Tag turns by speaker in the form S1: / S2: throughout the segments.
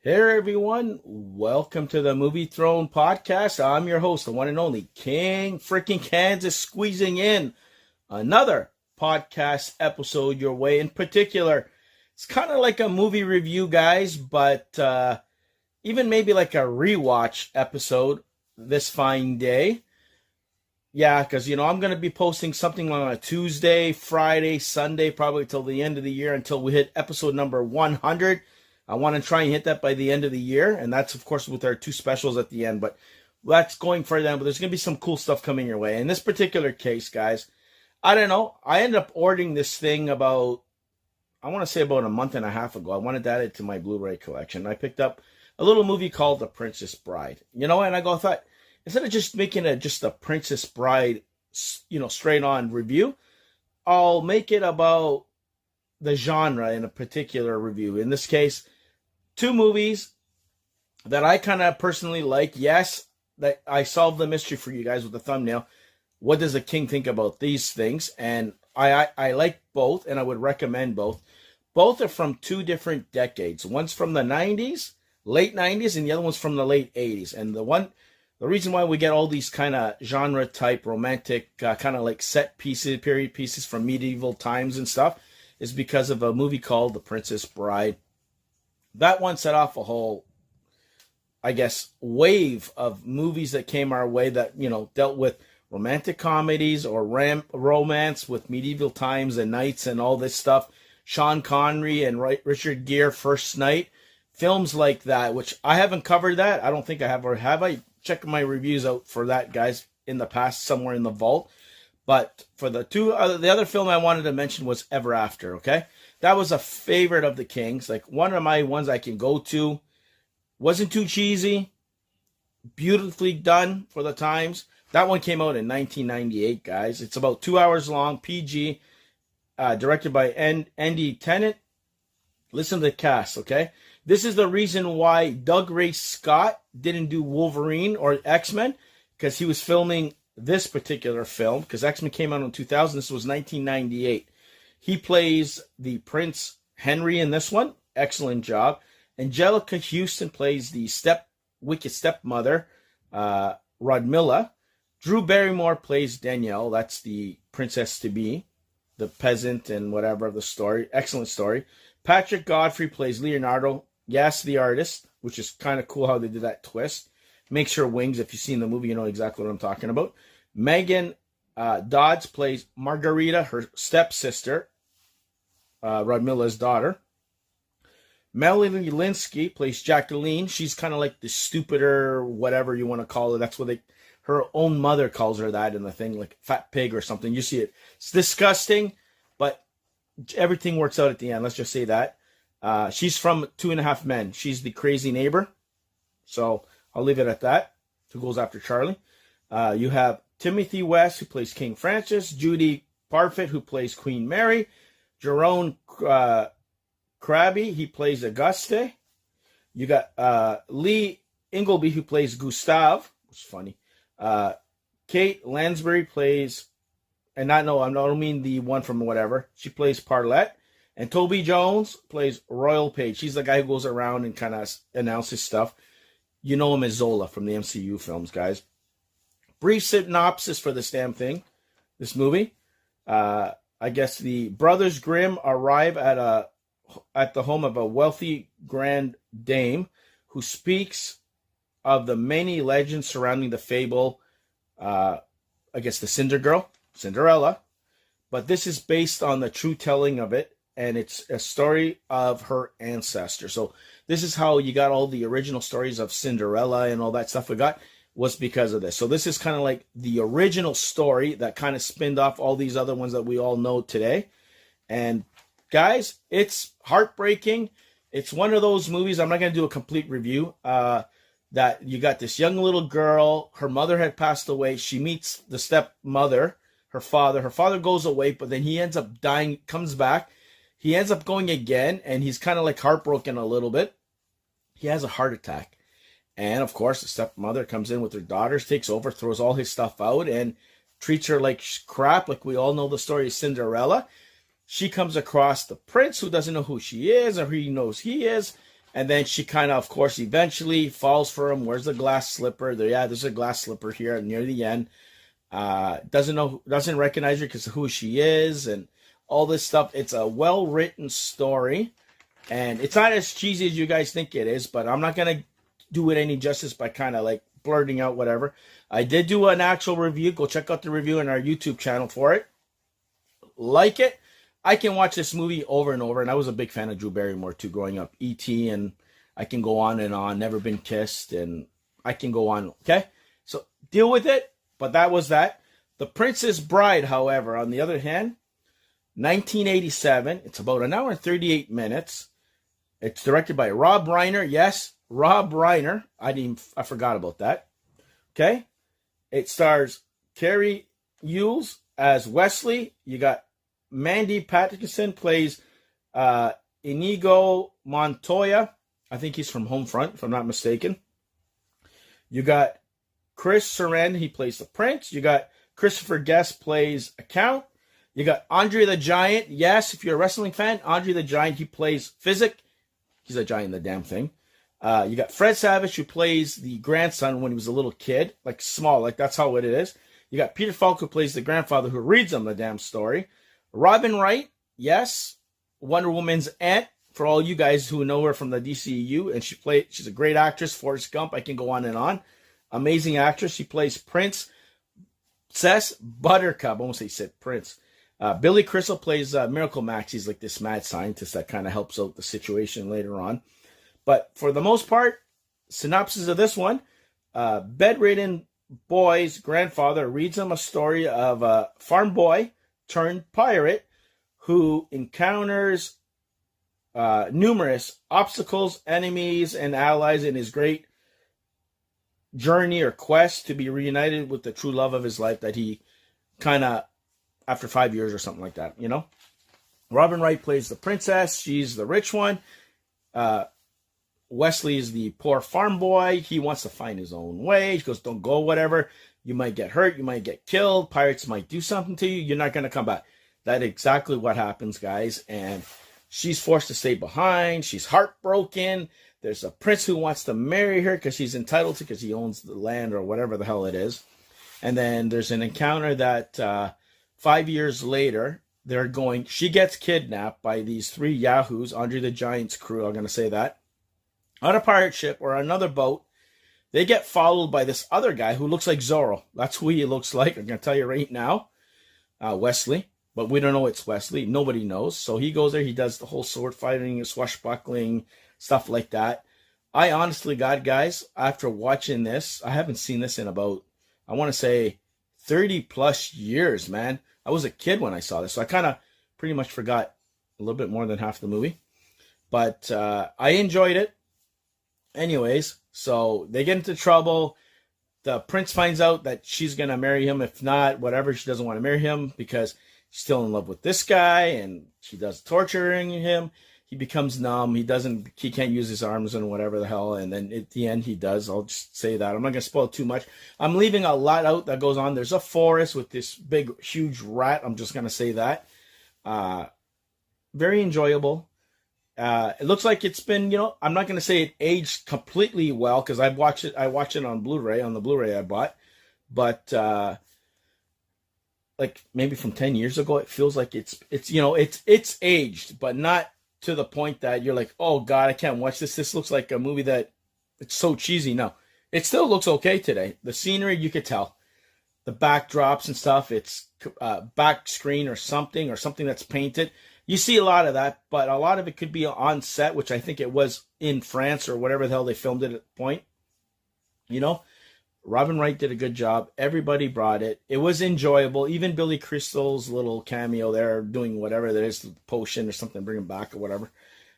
S1: Hey everyone, welcome to the Movie Throne podcast. I'm your host, the one and only King freaking Kansas, squeezing in another podcast episode your way. In particular, it's kind of like a movie review, guys, but even maybe like a rewatch episode this fine day. Yeah, because I'm going to be posting something on a Tuesday, Friday, Sunday, probably till the end of the year until we hit episode number 100. I want to try and hit that by the end of the year, and that's, of course, with our two specials at the end, but that's going further down, but there's going to be some cool stuff coming your way. In this particular case, guys, I don't know. I ended up ordering this thing about a month and a half ago. I wanted to add it to my Blu-ray collection. I picked up a little movie called The Princess Bride, and I thought, instead of just making it just a Princess Bride, straight on review, I'll make it about the genre in a particular review. In this case, two movies that I kind of personally like. Yes, that I solved the mystery for you guys with the thumbnail. What does a king think about these things? And I like both, and I would recommend both. Both are from two different decades. One's from the 90s, late 90s, and the other one's from the late 80s. And the reason why we get all these kind of genre type romantic kind of like set pieces, period pieces from medieval times and stuff is because of a movie called The Princess Bride. That one set off a whole, wave of movies that came our way that, dealt with romantic comedies or romance with medieval times and knights and all this stuff. Sean Connery and Richard Gere, First Knight. Films like that, which I haven't covered that. I don't think I have, or have I? Check my reviews out for that, guys, in the past, somewhere in the vault. But for the other film I wanted to mention was Everafter, okay? That was a favorite of the King's. Like one of my ones I can go to. Wasn't too cheesy. Beautifully done for the times. That one came out in 1998, guys. It's about 2 hours long, PG, directed by Andy Tennant. Listen to the cast, okay? This is the reason why Doug Ray Scott didn't do Wolverine or X-Men, because he was filming this particular film, because X-Men came out in 2000. This was 1998. He plays the Prince Henry in this one. Excellent job. Angelica Houston plays the wicked stepmother, Rodmilla. Drew Barrymore plays Danielle. That's the princess-to-be, the peasant and whatever of the story. Excellent story. Patrick Godfrey plays Leonardo. Yes, the artist, which is kind of cool how they did that twist. Makes her wings. If you've seen the movie, you know exactly what I'm talking about. Megan Dodds plays Margarita, her stepsister, Rodmilla's daughter. Melanie Linsky plays Jacqueline. She's kind of like the stupider, whatever you want to call her. That's what her own mother calls her that in the thing, like fat pig or something. You see it. It's disgusting, but everything works out at the end. Let's just say that. She's from Two and a Half Men. She's the crazy neighbor. So I'll leave it at that. Who goes after Charlie. You have Timothy West, who plays King Francis. Judy Parfitt, who plays Queen Mary. Jerome Krabby, he plays Auguste. You got Lee Ingleby, who plays Gustave, which is funny. Kate Lansbury plays, I don't mean the one from whatever. She plays Parlette. And Toby Jones plays Royal Page. She's the guy who goes around and kind of announces stuff. You know him as Zola from the MCU films, guys. Brief synopsis for this damn thing, this movie. The Brothers Grimm arrive at the home of a wealthy grand dame who speaks of the many legends surrounding the fable, the Cinderella. But this is based on the true telling of it, and it's a story of her ancestor. So this is how you got all the original stories of Cinderella and all that stuff we got, was because of this. So this is kind of like the original story that kind of spinned off all these other ones that we all know today. And guys, it's heartbreaking. It's one of those movies, I'm not going to do a complete review, that you got this young little girl, her mother had passed away, she meets the stepmother, her father goes away, but then he ends up dying, comes back, he ends up going again, and he's kind of like heartbroken a little bit. He has a heart attack. And of course, the stepmother comes in with her daughters, takes over, throws all his stuff out, and treats her like crap, like we all know the story of Cinderella. She comes across the prince who doesn't know who she is, or he knows he is, And then she kind of course, eventually falls for him. Where's the glass slipper? There, yeah, there's a glass slipper here near the end. Doesn't recognize her because of who she is and all this stuff. It's a well-written story, and it's not as cheesy as you guys think it is, but I'm not going to do it any justice by kind of like blurting out whatever. I did do an actual review. Go check out the review on our YouTube channel for it. Like it. I can watch this movie over and over, and I was a big fan of Drew Barrymore too growing up. E.T., and I can go on and on. Never Been Kissed, and I can go on. Okay? So deal with it, but that was that. The Princess Bride, however, on the other hand, 1987. It's about an hour and 38 minutes. It's directed by Rob Reiner. Yes, Rob Reiner. I forgot about that. Okay? It stars Carrie Elwes as Wesley. You got Mandy Patinkin plays Inigo Montoya. I think he's from Homefront, if I'm not mistaken. You got Chris Sarandon. He plays the prince. You got Christopher Guest plays a count. You got Andre the Giant. Yes, if you're a wrestling fan, Andre the Giant, he plays Physic. He's a giant in the damn thing. You got Fred Savage, who plays the grandson when he was a little kid, like small, like that's how it is. You got Peter Falk, who plays the grandfather who reads them the damn story. Robin Wright, yes, Wonder Woman's aunt, for all you guys who know her from the DCEU, and she's a great actress. Forrest Gump, I can go on and on. Amazing actress. She plays Princess Buttercup. I almost said Prince. Billy Crystal plays Miracle Max. He's like this mad scientist that kind of helps out the situation later on. But for the most part, synopsis of this one, bedridden boy's grandfather reads him a story of a farm boy turned pirate who encounters numerous obstacles, enemies, and allies in his great journey or quest to be reunited with the true love of his life that he kind of, after 5 years or something like that, you know? Robin Wright plays the princess. She's the rich one. Wesley is the poor farm boy. He wants to find his own way. He goes, don't go, whatever. You might get hurt. You might get killed. Pirates might do something to you. You're not going to come back. That's exactly what happens, guys. And she's forced to stay behind. She's heartbroken. There's a prince who wants to marry her because she's entitled to, because he owns the land or whatever the hell it is. And then there's an encounter that 5 years later, she gets kidnapped by these three yahoos, Andre the Giant's crew, I'm going to say that, on a pirate ship or another boat. They get followed by this other guy who looks like Zorro. That's who he looks like. I'm going to tell you right now. Wesley. But we don't know it's Wesley. Nobody knows. So he goes there. He does the whole sword fighting, swashbuckling, stuff like that. I honestly, God, guys, after watching this, I haven't seen this in about, I want to say, 30 plus years, man. I was a kid when I saw this. So I kind of pretty much forgot a little bit more than half the movie. But I enjoyed it. Anyways, so they get into trouble. The prince finds out that she's going to marry him. If not, whatever, she doesn't want to marry him because she's still in love with this guy, and she does torturing him. He becomes numb. He can't use his arms and whatever the hell. And then at the end, he does. I'll just say that. I'm not going to spoil too much. I'm leaving a lot out that goes on. There's a forest with this big, huge rat. I'm just going to say that. Very enjoyable. It looks like it's been, I'm not going to say it aged completely well because I watch it on Blu-ray, on the Blu-ray I bought. But like maybe from 10 years ago, it feels like it's aged, but not to the point that you're like, oh God, I can't watch this. This looks like a movie that it's so cheesy. No, it still looks okay today. The scenery, you could tell. The backdrops and stuff, it's back screen or something that's painted. You see a lot of that, but a lot of it could be on set, which I think it was in France or whatever the hell they filmed it at the point. Robin Wright did a good job. Everybody brought it. It was enjoyable. Even Billy Crystal's little cameo there, doing whatever there is, potion or something, bring him back or whatever,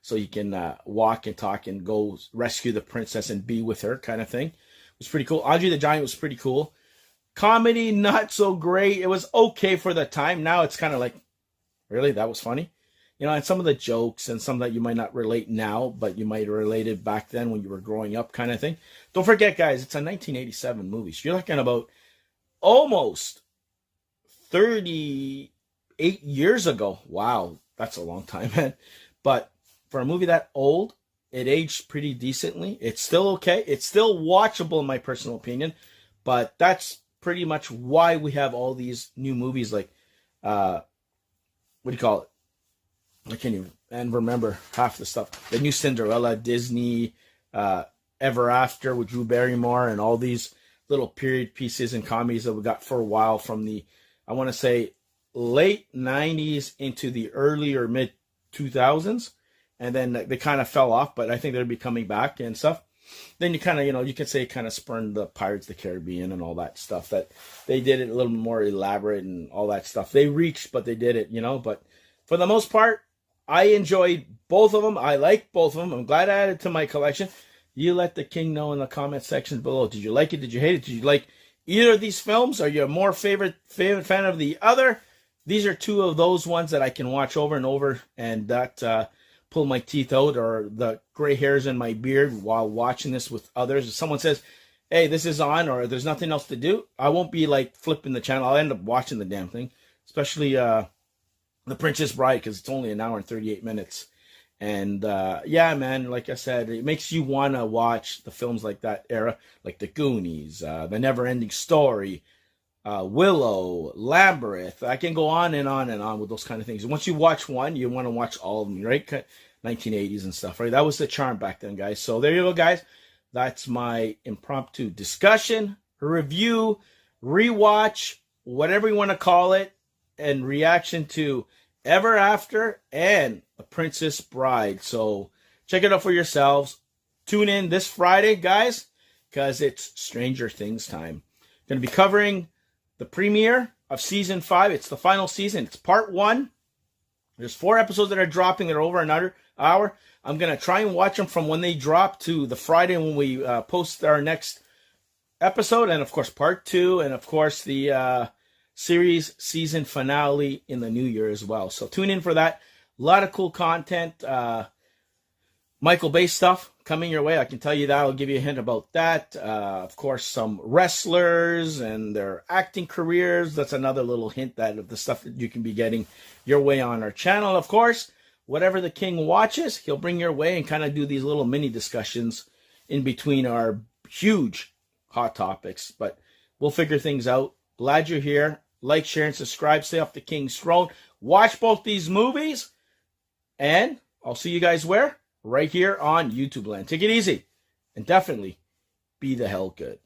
S1: so you can walk and talk and go rescue the princess and be with her, kind of thing. It was pretty cool. Andre the Giant was pretty cool. Comedy, not so great. It was okay for the time. Now it's kind of like, really, that was funny. And some of the jokes and some that you might not relate now, but you might have related back then when you were growing up, kind of thing. Don't forget, guys, it's a 1987 movie. So you're looking about almost 38 years ago. Wow, that's a long time, man. But for a movie that old, it aged pretty decently. It's still okay. It's still watchable in my personal opinion, but that's pretty much why we have all these new movies like, what do you call it? I can't even remember half the stuff. The new Cinderella, Disney, Everafter with Drew Barrymore, and all these little period pieces and comedies that we got for a while from the, I want to say, late 90s into the early or mid 2000s. And then they kind of fell off, but I think they'll be coming back and stuff. Then you kind of, you could say kind of spurned the Pirates of the Caribbean and all that stuff, that they did it a little more elaborate and all that stuff. They reached, but they did it, but for the most part, I enjoyed both of them. I like both of them. I'm glad I added it to my collection. You let the king know in the comment section below. Did you like it? Did you hate it? Did you like either of these films? Are you a more favorite fan of the other? These are two of those ones that I can watch over and over and that pull my teeth out or the gray hairs in my beard while watching this with others. If someone says, hey, this is on or there's nothing else to do, I won't be like flipping the channel. I'll end up watching the damn thing, especially The Princess Bride, because it's only an hour and 38 minutes. And yeah, man, like I said, it makes you want to watch the films like that era, like The Goonies, The Never-Ending Story, Willow, Labyrinth. I can go on and on and on with those kind of things. And once you watch one, you want to watch all of them, right? 1980s and stuff, right? That was the charm back then, guys. So there you go, guys. That's my impromptu discussion, review, rewatch, whatever you want to call it, and reaction to Everafter and The Princess Bride. So check it out for yourselves. Tune in this Friday, guys, because it's Stranger Things time. Going to be covering the premiere of season 5. It's the final season. It's part 1. There's 4 episodes that are dropping that are over another hour. I'm going to try and watch them from when they drop to the Friday when we post our next episode. And, of course, part 2. And, of course, the series season finale in the new year as well. So tune in for that. A lot of cool content. Michael Bay stuff coming your way. I can tell you that. I'll give you a hint about that. Of course, some wrestlers and their acting careers. That's another little hint that of the stuff that you can be getting your way on our channel. Of course, whatever the king watches, he'll bring your way and kind of do these little mini discussions in between our huge hot topics. But we'll figure things out. Glad you're here. Like, share, and subscribe. Stay off the king's throne. Watch both these movies. And I'll see you guys where? Right here on YouTube land. Take it easy. And definitely be the hell good.